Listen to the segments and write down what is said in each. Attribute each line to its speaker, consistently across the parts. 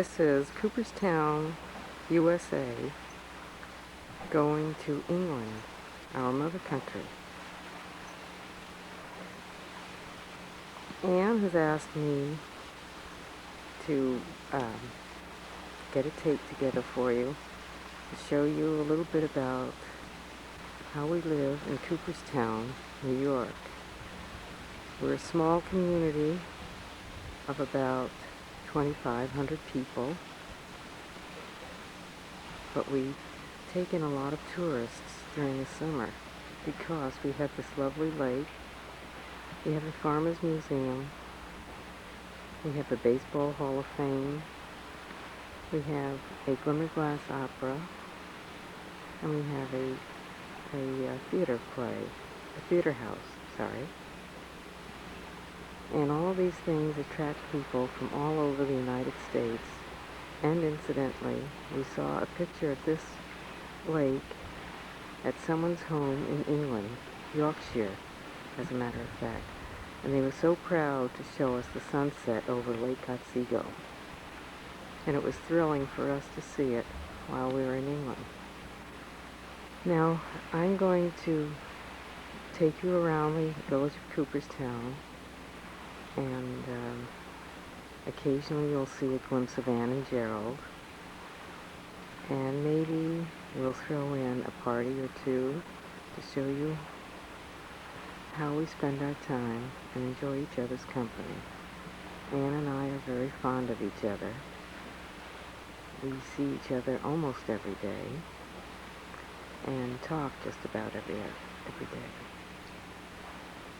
Speaker 1: This is Cooperstown, USA, going to England, our mother country. Anne has asked me to get a tape together for you to show you a little bit about how we live in Cooperstown, New York. We're a small community of about 2,500 people, but we take in a lot of tourists during the summer because we have this lovely lake, we have the Farmers Museum, we have the Baseball Hall of Fame, we have a Glimmerglass Opera, and we have a theater play, a theater house, sorry. And all of these things attract people from all over the United States. And incidentally, we saw a picture of this lake at someone's home in England, Yorkshire, as a matter of fact. And they were so proud to show us the sunset over Lake Otsego. And it was thrilling for us to see it while we were in England. Now, I'm going to take you around the village of Cooperstown, and occasionally you'll see a glimpse of Anne and Gerald, and maybe we'll throw in a party or two to show you how we spend our time and enjoy each other's company. Anne and I are very fond of each other. We see each other almost every day and talk just about every day.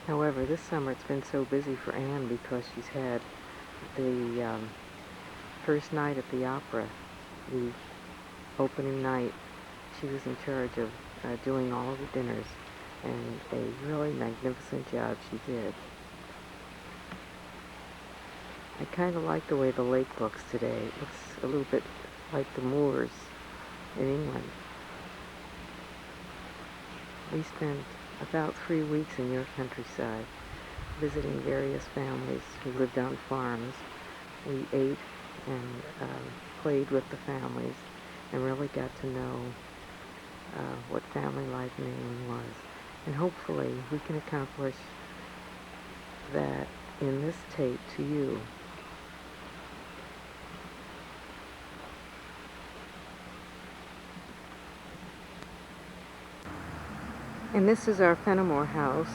Speaker 1: However, this summer it's been so busy for Anne because she's had the first night at the opera, the opening night. She was in charge of doing all of the dinners, and a really magnificent job she did. I kind of like the way the lake looks today. It looks a little bit like the moors in England. We spent about 3 weeks in your countryside, visiting various families who lived on farms. We ate and played with the families and really got to know what family life in England was. And hopefully we can accomplish that in this tape to you. And this is our Fenimore house,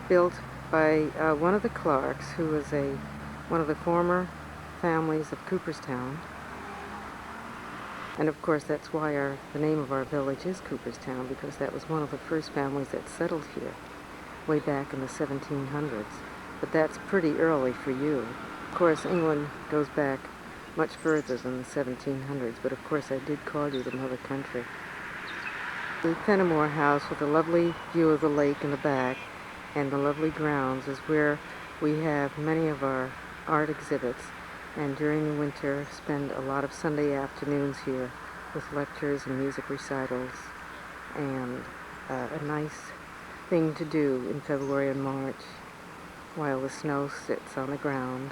Speaker 1: built by one of the Clarks, who was one of the former families of Cooperstown. And of course that's why the name of our village is Cooperstown, because that was one of the first families that settled here way back in the 1700s. But that's pretty early for you. Of course, England goes back much further than the 1700s, but of course I did call you the mother country. The Fenimore house, with a lovely view of the lake in the back and the lovely grounds, is where we have many of our art exhibits, and during the winter spend a lot of Sunday afternoons here with lectures and music recitals, and a nice thing to do in February and March while the snow sits on the ground.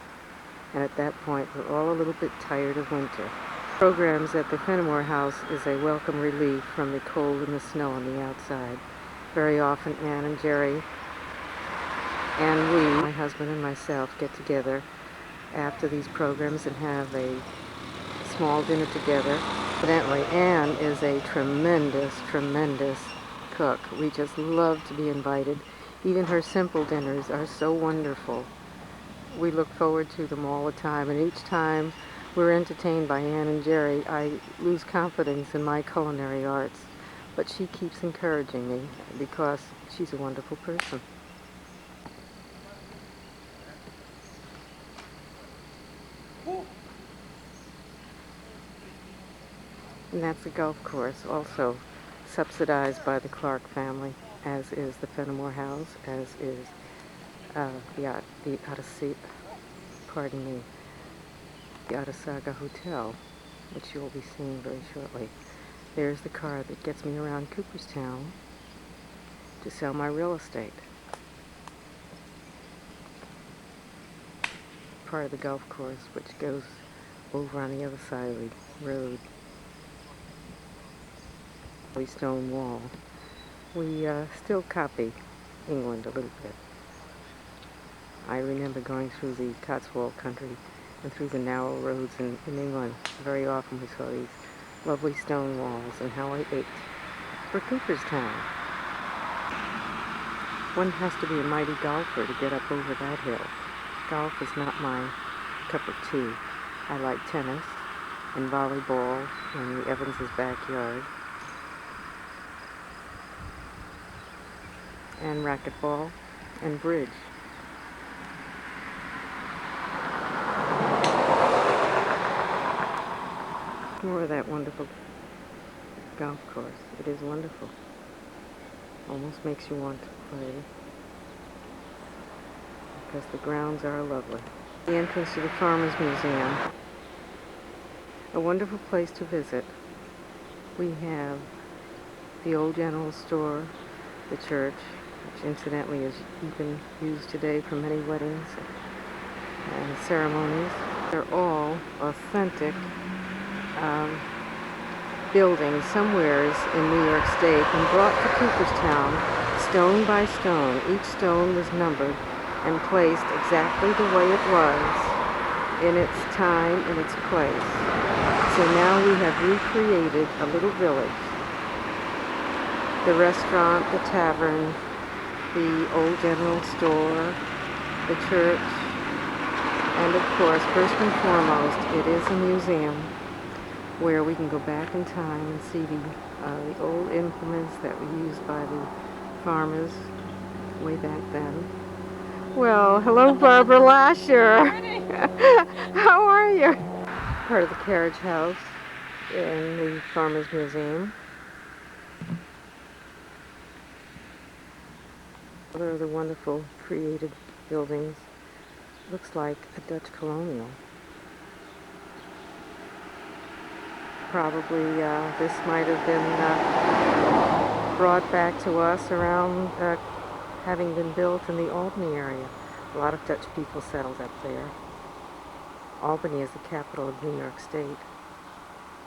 Speaker 1: And at that point we're all a little bit tired of winter. Programs at the Fenimore house is a welcome relief from the cold and the snow on the outside. Very often Anne and Jerry and we, my husband and myself, get together after these programs and have a small dinner together. Evidently, Anne is a tremendous cook. We just love to be invited. Even her simple dinners are so wonderful. We look forward to them all the time, and each time we're entertained by Anne and Jerry, I lose confidence in my culinary arts. But she keeps encouraging me because she's a wonderful person. And that's a golf course, also subsidized by the Clark family, as is the Fenimore house, as is the Otsego Hotel, which you'll be seeing very shortly. There's the car that gets me around Cooperstown to sell my real estate. Part of the golf course, which goes over on the other side of the road. The stone wall. We still copy England a little bit. I remember going through the Cotswold country and through the narrow roads in England. Very often we saw these lovely stone walls, and how I ached for Cooperstown. One has to be a mighty golfer to get up over that hill. Golf is not my cup of tea. I like tennis and volleyball in the Evans's backyard, and racquetball and bridge. More of that wonderful golf course. It is wonderful. Almost makes you want to play, because the grounds are lovely. The entrance to the Farmers Museum. A wonderful place to visit. We have the old general store, the church, which incidentally is even used today for many weddings and ceremonies. They're all authentic buildings somewheres in New York State and brought to Cooperstown stone by stone. Each stone was numbered and placed exactly the way it was in its time, in its place. So now we have recreated a little village. The restaurant, the tavern, the old general store, the church, and of course, first and foremost, it is a museum where we can go back in time and see the old implements that were used by the farmers way back then. Well, hello, Barbara Lasher. How are you? Part of the carriage house in the Farmers Museum. Other of the wonderful created buildings. Looks like a Dutch colonial. Probably this might have been brought back to us around having been built in the Albany area. A lot of Dutch people settled up there. Albany is the capital of New York State.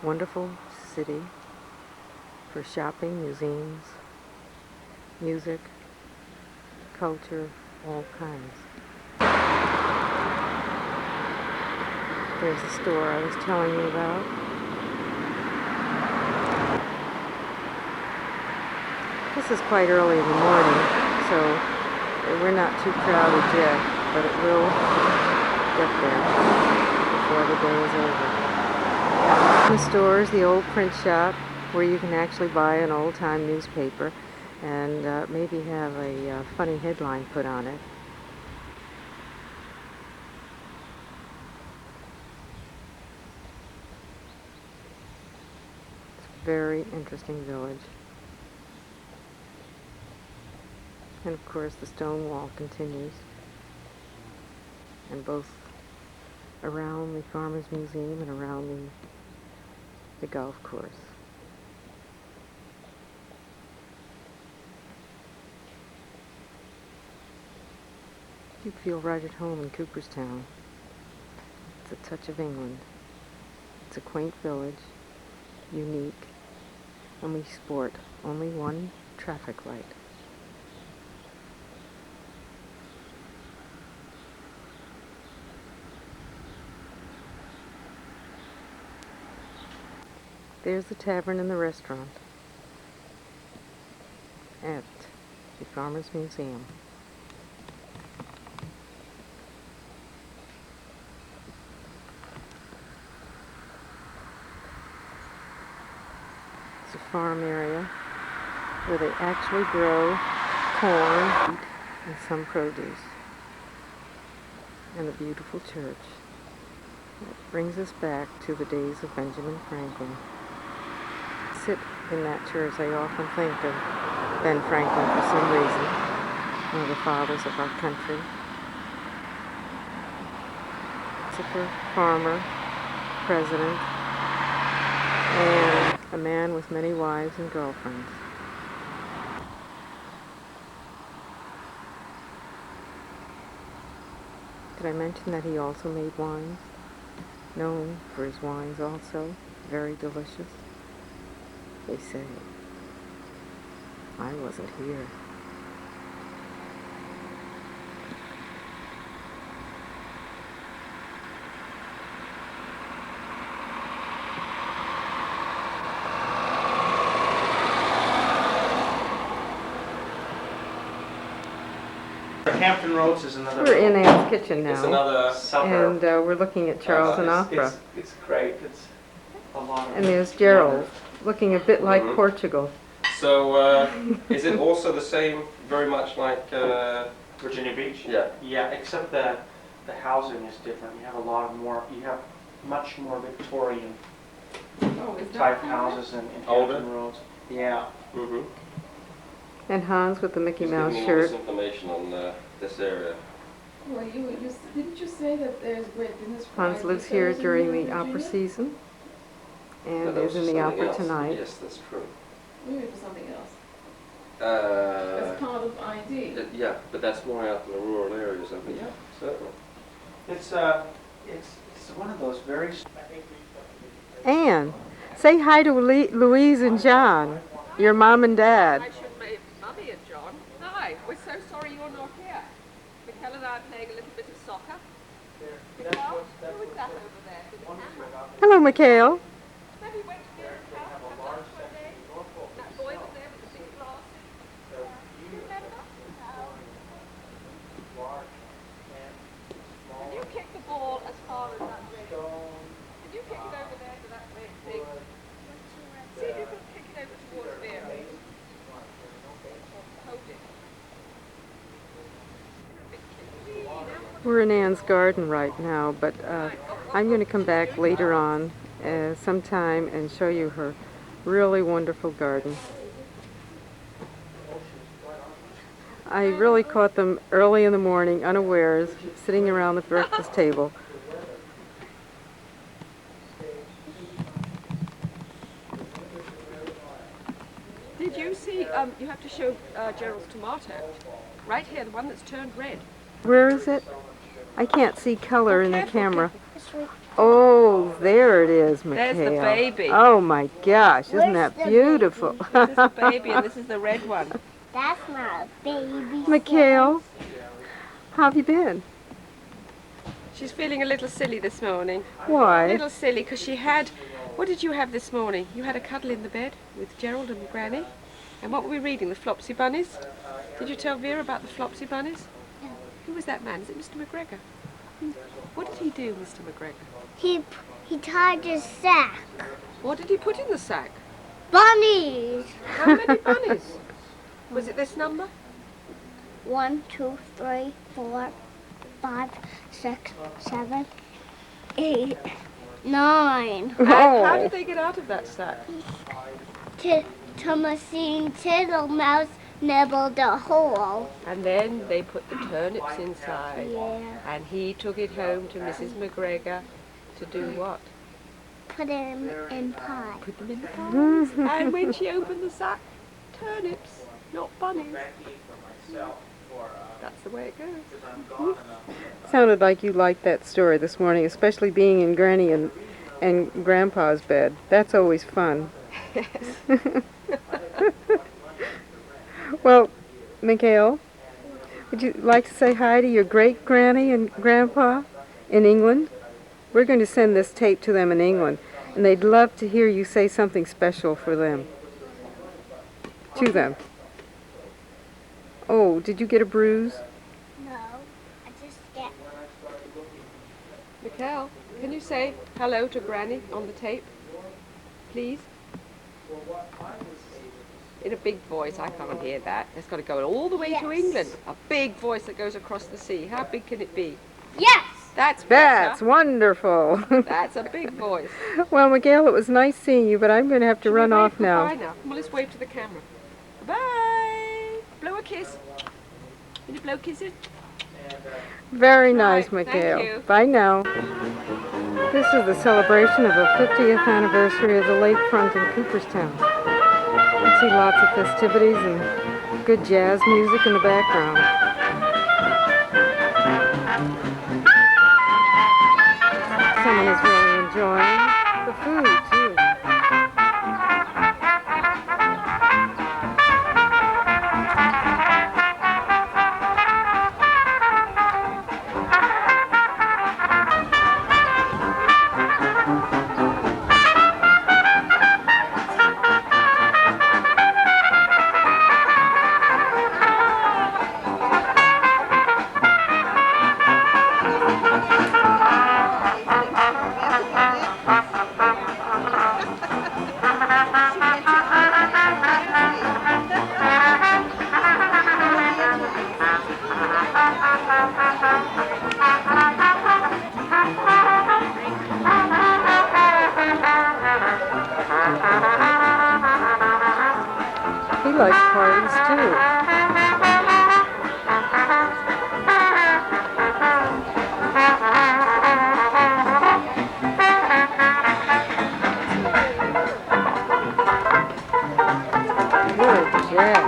Speaker 1: Wonderful city for shopping, museums, music, culture, all kinds. There's the store I was telling you about. This is quite early in the morning, so we're not too crowded yet, but it will get there before the day is over. The store is the old print shop where you can actually buy an old-time newspaper and maybe have a funny headline put on it. It's a very interesting village. And of course the stone wall continues, and both around the Farmers Museum and around the golf course. You feel right at home in Cooperstown. It's a touch of England. It's a quaint village, unique, and we sport only one traffic light. There's the tavern and the restaurant at the Farmers Museum. It's a farm area where they actually grow corn, wheat, and some produce. And a beautiful church. It brings us back to the days of Benjamin Franklin. Sit in that church, I often think of Ben Franklin for some reason, one of the fathers of our country. It's a farmer, president, and a man with many wives and girlfriends. Did I mention that he also made wines? known for his wines also. Very delicious, they say. I wasn't here.
Speaker 2: Hampton Roads is another.
Speaker 1: We're in Anne's kitchen now.
Speaker 3: It's another
Speaker 1: and we're looking at Charles and Opera.
Speaker 2: It's great. It's a lot of.
Speaker 1: And there's Gerald, looking a bit like Portugal.
Speaker 3: So, is it also the same, very much like
Speaker 2: Virginia Beach?
Speaker 3: Yeah.
Speaker 2: Yeah, except the housing is different. You have a lot of more. You have much more Victorian type houses in Hampton Roads. Yeah.
Speaker 3: Mm-hmm.
Speaker 1: And Hans with the Mickey Mouse
Speaker 3: Giving me all
Speaker 1: shirt.
Speaker 3: this information on this area.
Speaker 4: Well, didn't you say that there's great business?
Speaker 1: Hans lives here during the opera season and is in the opera tonight.
Speaker 3: Yes, that's true.
Speaker 4: Maybe for something else.
Speaker 3: As
Speaker 4: part of ID.
Speaker 3: Yeah, but that's more out in the rural areas, I think.
Speaker 2: Yeah.
Speaker 3: Certainly.
Speaker 2: It's one of those very.
Speaker 1: Anne, say hi to Louise and John, your mom and dad.
Speaker 5: I should say Mummy and John. Hi, we're so sorry you're not here. Michael and I are playing a little bit of soccer. Michael, who is that over there with the camera?
Speaker 1: Hello, Mikhail.
Speaker 5: Maybe went to their house one day. That boy was there with the big glasses. You remember? Can you kick the ball as far as that red? Can you kick it over there to that red thing? See if you can kick it over towards Vera. Hold it.
Speaker 1: We're in Anne's garden right now, but I'm going to come back later on sometime and show you her really wonderful garden. I really caught them early in the morning, unawares, sitting around the breakfast table.
Speaker 5: Did you see, you have to show Gerald's tomato. Right here, the one that's turned red.
Speaker 1: Where is it? I can't see color in the camera. Oh, there it is, Mikhail.
Speaker 5: There's the baby.
Speaker 1: Oh my gosh, isn't that beautiful?
Speaker 5: This is the baby and this is the red one.
Speaker 6: That's not a baby.
Speaker 1: Mikhail, how have you been?
Speaker 5: She's feeling a little silly this morning. A
Speaker 1: Why?
Speaker 5: little silly because she had, what did you have this morning? You had a cuddle in the bed with Gerald and Granny. And what were we reading? The Flopsy Bunnies? Did you tell Vera about the Flopsy Bunnies?
Speaker 6: No.
Speaker 5: Who was that man? Is it Mr. McGregor? What did he do, Mr. McGregor?
Speaker 6: He tied his sack.
Speaker 5: What did he put in the sack?
Speaker 6: Bunnies.
Speaker 5: How many bunnies? Was it this number?
Speaker 6: 1, 2, 3, 4, 5, 6, 7, 8, 9.
Speaker 5: And how did they get out of that sack?
Speaker 6: Thomasine Tittlemouse nibbled a hole.
Speaker 5: And then they put the turnips inside.
Speaker 6: Yeah.
Speaker 5: And he took it home to Mrs. McGregor to do what?
Speaker 6: Put him in pie.
Speaker 5: Put them in the pies. And when she opened the sack, turnips, not bunnies. That's the way it goes.
Speaker 1: Sounded like you liked that story this morning, especially being in Granny and Grandpa's bed. That's always fun. Well, Mikhail, would you like to say hi to your great-granny and grandpa in England? We're going to send this tape to them in England, and they'd love to hear you say something special for them. To them. Oh, did you get a bruise?
Speaker 6: No, I just get.
Speaker 5: Mikhail, can you say hello to Granny on the tape, please? In a big voice, I can't hear that. It's got to go all the way to England. A big voice that goes across the sea. How big can it be?
Speaker 6: Yes.
Speaker 5: That's better.
Speaker 1: That's wonderful.
Speaker 5: That's a big voice.
Speaker 1: Well, Miguel, it was nice seeing you, but I'm going to have to run off now.
Speaker 5: Bye now. Come on, let's wave to the camera. Bye. Blow a kiss. Can you blow kisses?
Speaker 1: Very nice,
Speaker 5: Right,
Speaker 1: Miguel.
Speaker 5: thank you.
Speaker 1: Bye now. This is the celebration of the 50th anniversary of the lakefront in Cooperstown. You can see lots of festivities and good jazz music in the background. Someone is really enjoying the food, too. He likes parties too. Good jazz.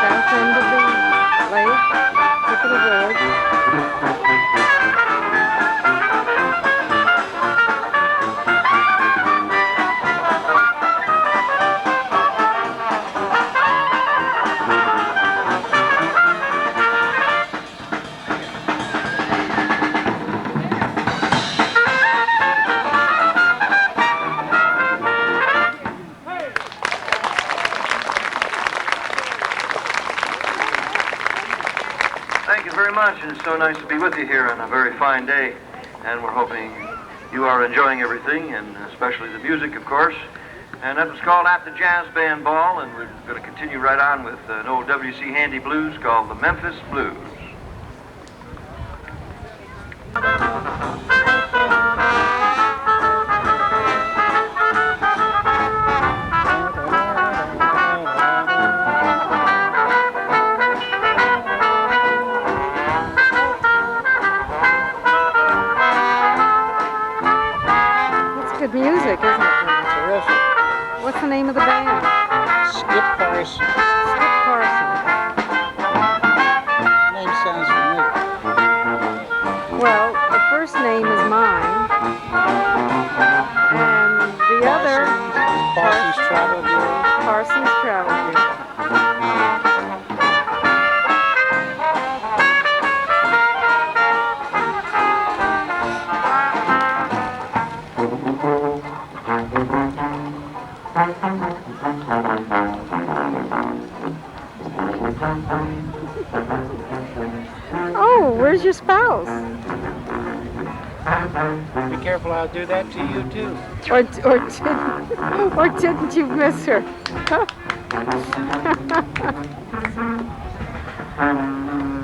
Speaker 1: South end of the lake, tip of the village.
Speaker 7: Thank you very much, and it's so nice to be with you here on a very fine day. And we're hoping you are enjoying everything, and especially the music, of course. And that was called At the Jazz Band Ball, and we're going to continue right on with an old W.C. Handy blues called the Memphis Blues.
Speaker 1: Good music, isn't it?
Speaker 8: Terrific.
Speaker 1: What's the name of the band?
Speaker 8: Skip Parson.
Speaker 1: Skip Parson.
Speaker 8: Name sounds familiar.
Speaker 1: Well, the first name is mine, and the other,
Speaker 8: Parsons Travel Bureau.
Speaker 1: Parsons Travel Bureau. Oh, where's your spouse?
Speaker 8: Be careful, I'll do that to you too.
Speaker 1: Or didn't you miss her?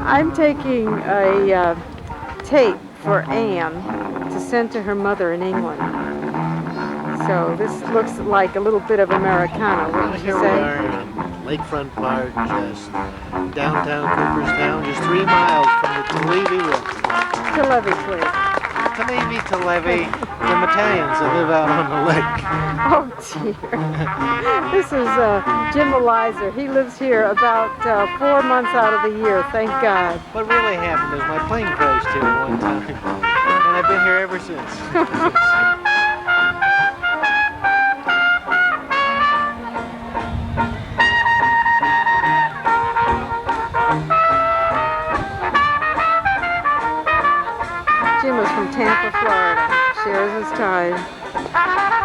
Speaker 1: I'm taking a tape for Anne to send to her mother in England. So this looks like a little bit of Americana, wouldn't you
Speaker 9: Here we
Speaker 1: say?
Speaker 9: are in Lakefront Park, just downtown Cooperstown, just 3 miles from the Talevi River.
Speaker 1: To Levy.
Speaker 9: Talevi, them Italians that live out on the lake.
Speaker 1: Oh dear. This is Jim Eliza. He lives here about 4 months out of the year, thank God.
Speaker 9: What really happened is my plane crashed here one time, and I've been here ever since.
Speaker 1: Tampa, Florida. Shares his time,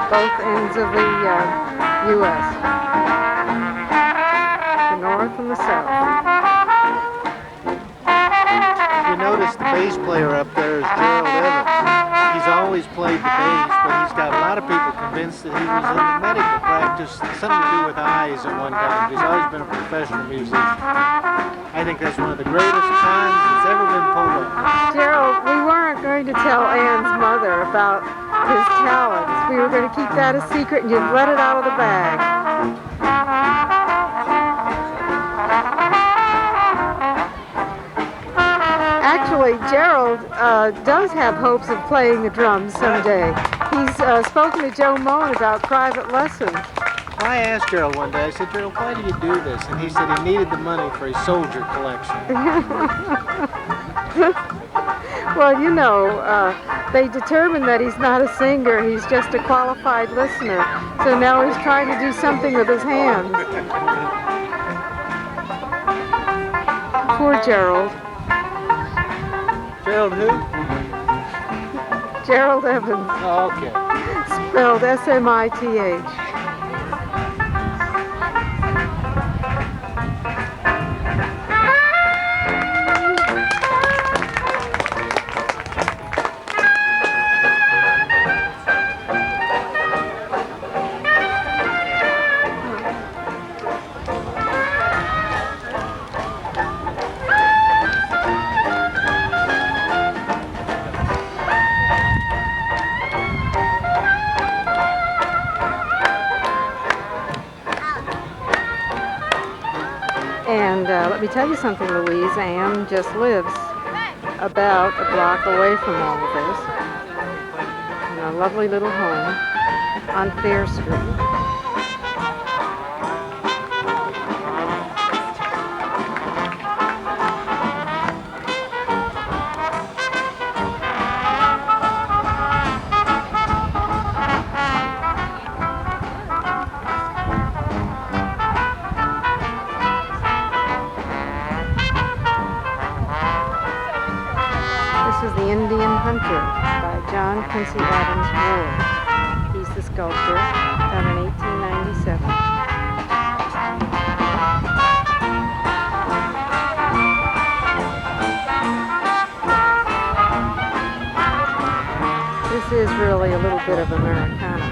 Speaker 1: both ends of the U.S., the north and the south.
Speaker 9: You notice the bass player up there is Gerald Evans. He's always played the bass, but he's got a lot of people convinced that he was in the medical practice, something to do with eyes at one time. He's always been a professional musician. I think that's one of the greatest times that's ever been pulled off.
Speaker 1: Gerald, we weren't going to tell Ann's mother about his talents. We were going to keep that a secret and you'd let it out of the bag. Actually, Gerald does have hopes of playing the drums someday. He's spoken to Joe Moen about private lessons.
Speaker 9: I asked Gerald one day, I said, Gerald, why do you do this? And he said he needed the money for his soldier collection.
Speaker 1: Well, you know, they determined that he's not a singer, he's just a qualified listener. So now he's trying to do something with his hands. Poor Gerald.
Speaker 9: Gerald who?
Speaker 1: Gerald Evans.
Speaker 9: Oh, okay.
Speaker 1: Spelled S-M-I-T-H. And let me tell you something, Louise. Ann just lives about a block away from all of this, in a lovely little home on Fair Street. This is The Indian Hunter by John Quincy Adams Ward. He's the sculptor, done in 1897. This is really a little bit of Americana.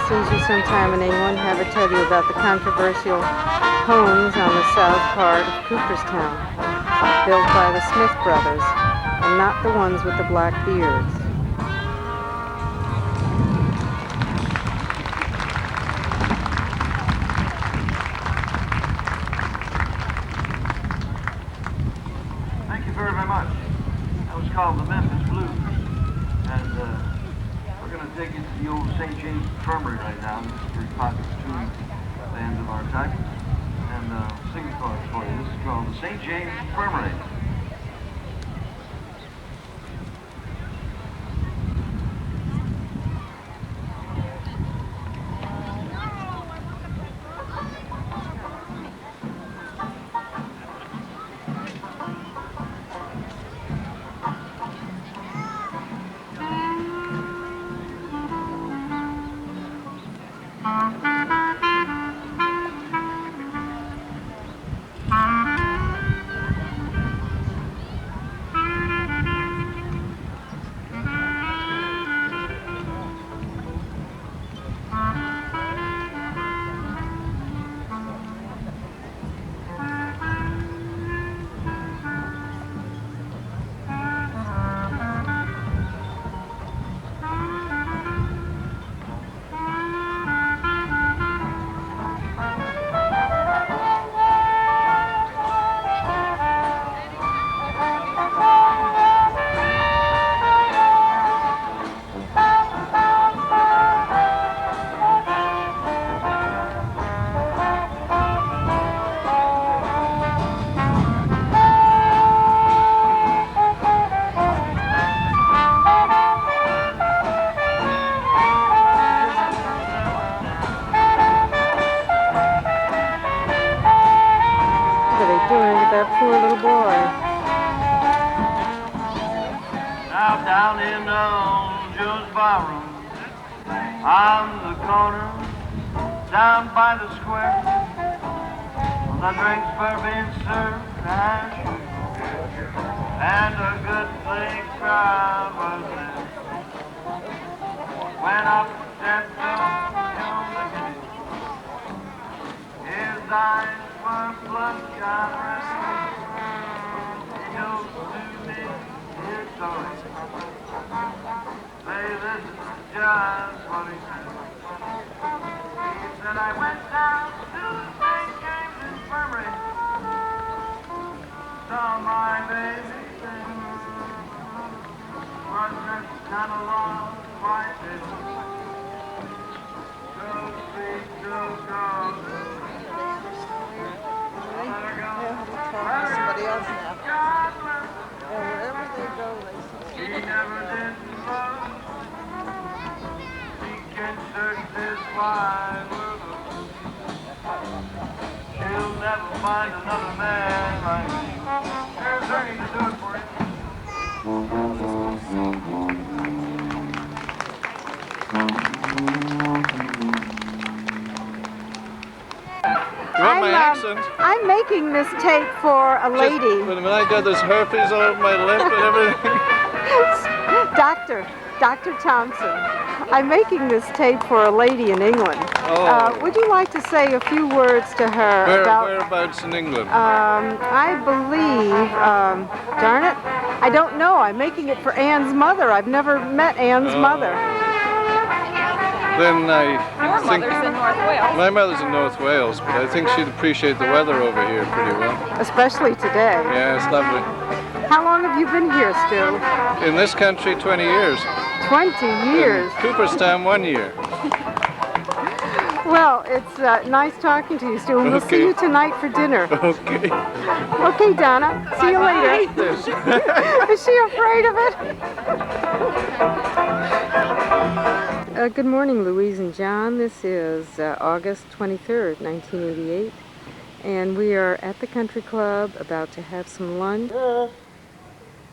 Speaker 1: Sees you sometime in England, have her tell you about the controversial homes on the south part of Cooperstown, built by the Smith brothers, and not the ones with the black beards.
Speaker 7: Thank you very, very much. That was called the Memphis Blues. And we're going to take you to the old St. James Infirmary right now. This is a very popular tune band of our type. And sing the chorus for you. This is called the St. James Infirmary.
Speaker 1: that poor little boy.
Speaker 7: Now down in old Joe's barroom, on the corner, down by the square, the drinks were being served as usual, and a good playing crowd was there. When up stepped Joe McGee, his eyes were bloodshot red. He goes to me, his story. Say this is just what he said. He said, I went down to St. James Infirmary, saw my baby there. Was just kind of long, white hair. Go, sweet, go, go. Let her go. Let her go. God bless her.
Speaker 1: Wherever they go, they
Speaker 7: He never did love. He can search this wide world. She'll never find another man like me. Here's Ernie to do it for you.
Speaker 9: You want my accent?
Speaker 1: I'm making this tape for a lady.
Speaker 9: Just, when I got this herpes all over my lip and everything.
Speaker 1: Dr. Thompson. I'm making this tape for a lady in England.
Speaker 9: Oh.
Speaker 1: Would you like to say a few words to her about...
Speaker 9: Whereabouts in England?
Speaker 1: I believe, darn it, I don't know. I'm making it for Anne's mother. I've never met Anne's mother.
Speaker 9: Then I
Speaker 4: Your
Speaker 9: think
Speaker 4: mother's in North Wales.
Speaker 9: my mother's in North Wales, but I think she'd appreciate the weather over here pretty well.
Speaker 1: Especially today.
Speaker 9: Yeah, it's lovely.
Speaker 1: How long have you been here, Stu?
Speaker 9: In this country, 20 years.
Speaker 1: 20 years.
Speaker 9: In Cooperstown, 1 year.
Speaker 1: Well, it's nice talking to you, Stu, and we'll see
Speaker 9: Okay.
Speaker 1: you tonight for dinner.
Speaker 9: Okay.
Speaker 1: Okay, Donna. See you later. Is she afraid of it? Good morning, Louise and John. This is August 23rd, 1988, and we are at the country club about to have some lunch.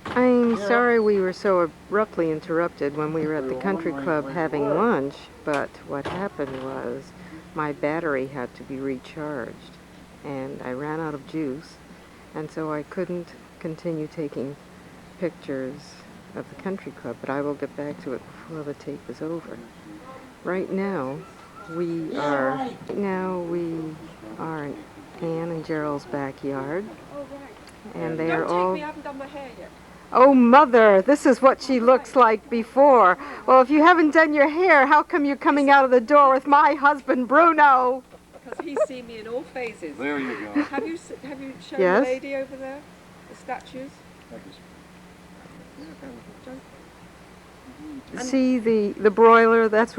Speaker 1: I'm sorry we were so abruptly interrupted when we were at the country club having lunch, but what happened was my battery had to be recharged, and I ran out of juice, and so I couldn't continue taking pictures of the country club, but I will get back to it before the tape is over. Right now we are in Anne and Gerald's backyard, and they are all...
Speaker 5: I haven't done my hair yet.
Speaker 1: Oh, Mother, this is what she looks like before. Well, if you haven't done your hair, how come you're coming out of the door with my husband, Bruno?
Speaker 5: Because he's seen me in all phases.
Speaker 9: There you go.
Speaker 5: Have you shown
Speaker 1: Yes?
Speaker 5: the lady over there? The statues?
Speaker 1: See the broiler? That's